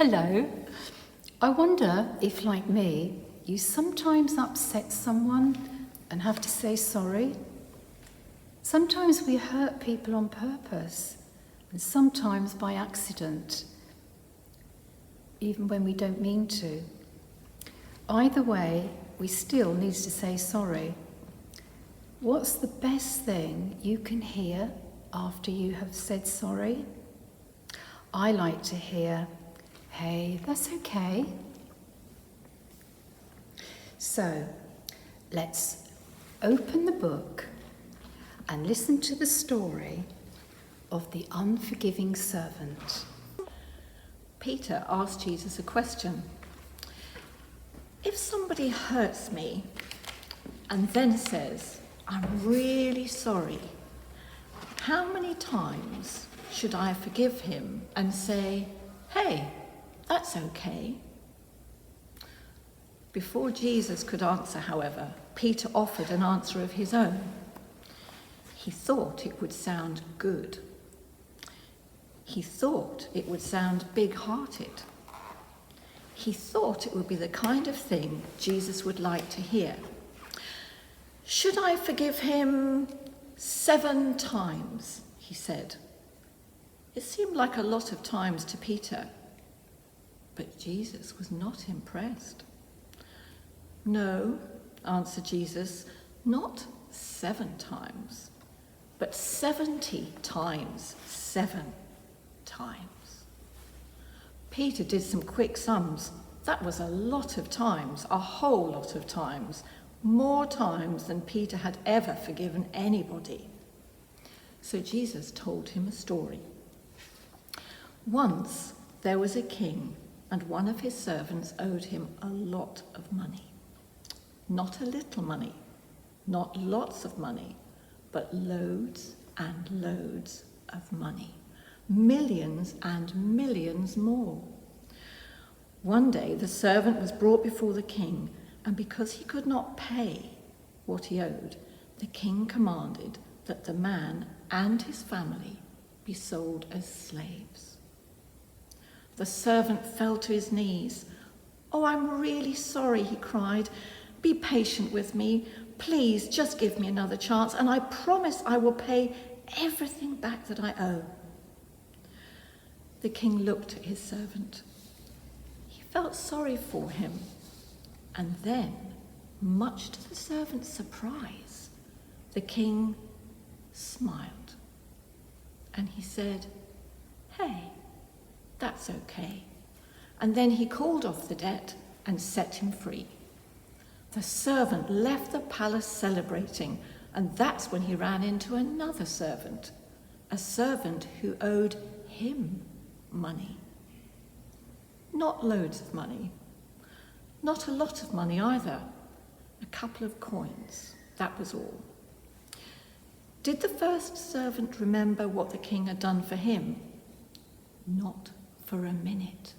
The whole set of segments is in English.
Hello. I wonder if, like me, you sometimes upset someone and have to say sorry. Sometimes we hurt people on purpose, and sometimes by accident, even when we don't mean to. Either way, we still need to say sorry. What's the best thing you can hear after you have said sorry? I like to hear, "Hey, that's okay." So, let's open the book and listen to the story of the unforgiving servant. Peter asked Jesus a question. If somebody hurts me and then says, "I'm really sorry," how many times should I forgive him and say, "Hey, that's okay"? Before Jesus could answer, however, Peter offered an answer of his own. He thought it would sound good. He thought it would sound big-hearted. He thought it would be the kind of thing Jesus would like to hear. "Should I forgive him 7 times?" he said. It seemed like a lot of times to Peter, but Jesus was not impressed. "No," answered Jesus, "not 7 times, but 70 times 7 times. Peter did some quick sums. That was a lot of times, a whole lot of times, more times than Peter had ever forgiven anybody. So Jesus told him a story. Once there was a king, and one of his servants owed him a lot of money. Not a little money, not lots of money, but loads and loads of money. Millions and millions more. One day the servant was brought before the king, and because he could not pay what he owed, the king commanded that the man and his family be sold as slaves. The servant fell to his knees. "Oh, I'm really sorry," he cried. "Be patient with me. Please, just give me another chance, and I promise I will pay everything back that I owe." The king looked at his servant. He felt sorry for him, and then, much to the servant's surprise, the king smiled, and he said, "Hey, that's okay." And then he called off the debt and set him free. The servant left the palace celebrating, and that's when he ran into another servant, a servant who owed him money. Not loads of money, not a lot of money either, a couple of coins, that was all. Did the first servant remember what the king had done for him? Not for a minute.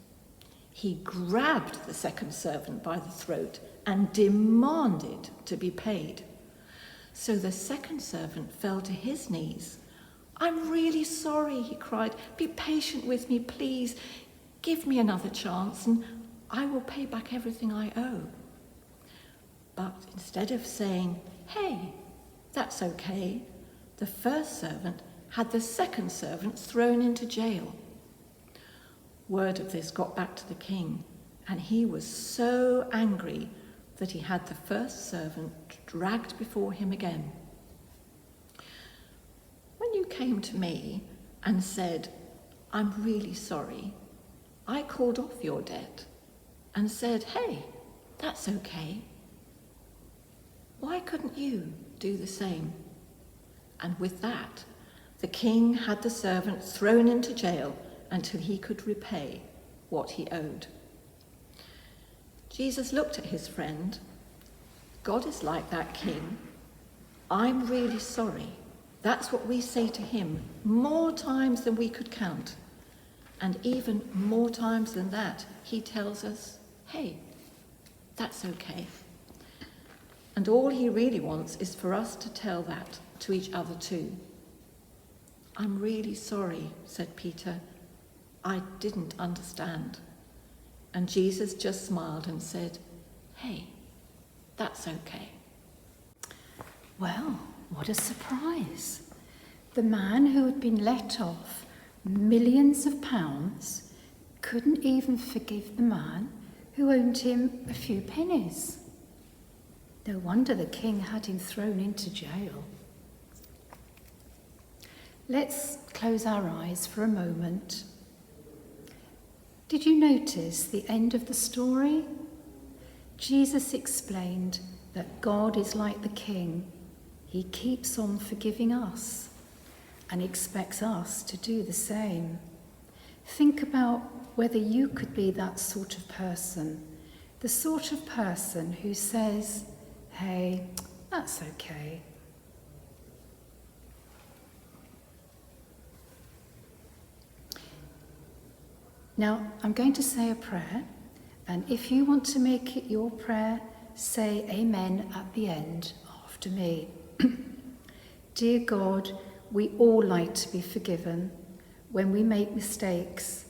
He grabbed the second servant by the throat and demanded to be paid. So the second servant fell to his knees. "I'm really sorry," he cried. "Be patient with me, please. Give me another chance and I will pay back everything I owe." But instead of saying, "Hey, that's okay," the first servant had the second servant thrown into jail. Word of this got back to the king, and he was so angry that he had the first servant dragged before him again. "When you came to me and said, 'I'm really sorry,' I called off your debt and said, 'Hey, that's okay.' Why couldn't you do the same?" And with that, the king had the servant thrown into jail until he could repay what he owed. Jesus looked at his friend. God is like that king. "I'm really sorry." That's what we say to him more times than we could count. And even more times than that, he tells us, "Hey, that's okay." And all he really wants is for us to tell that to each other too. "I'm really sorry," said Peter. "I didn't understand." And Jesus just smiled and said, "Hey, that's okay." Well, what a surprise. The man who had been let off millions of pounds couldn't even forgive the man who owed him a few pennies. No wonder the king had him thrown into jail. Let's close our eyes for a moment. Did you notice the end of the story? Jesus explained that God is like the king. He keeps on forgiving us and expects us to do the same. Think about whether you could be that sort of person, the sort of person who says, "Hey, that's okay." Now, I'm going to say a prayer, and if you want to make it your prayer, say amen at the end after me. Dear God, we all like to be forgiven when we make mistakes.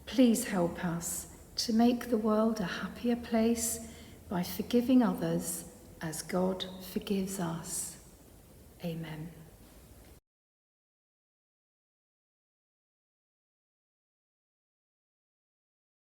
Please help us to make the world a happier place by forgiving others as God forgives us. Amen.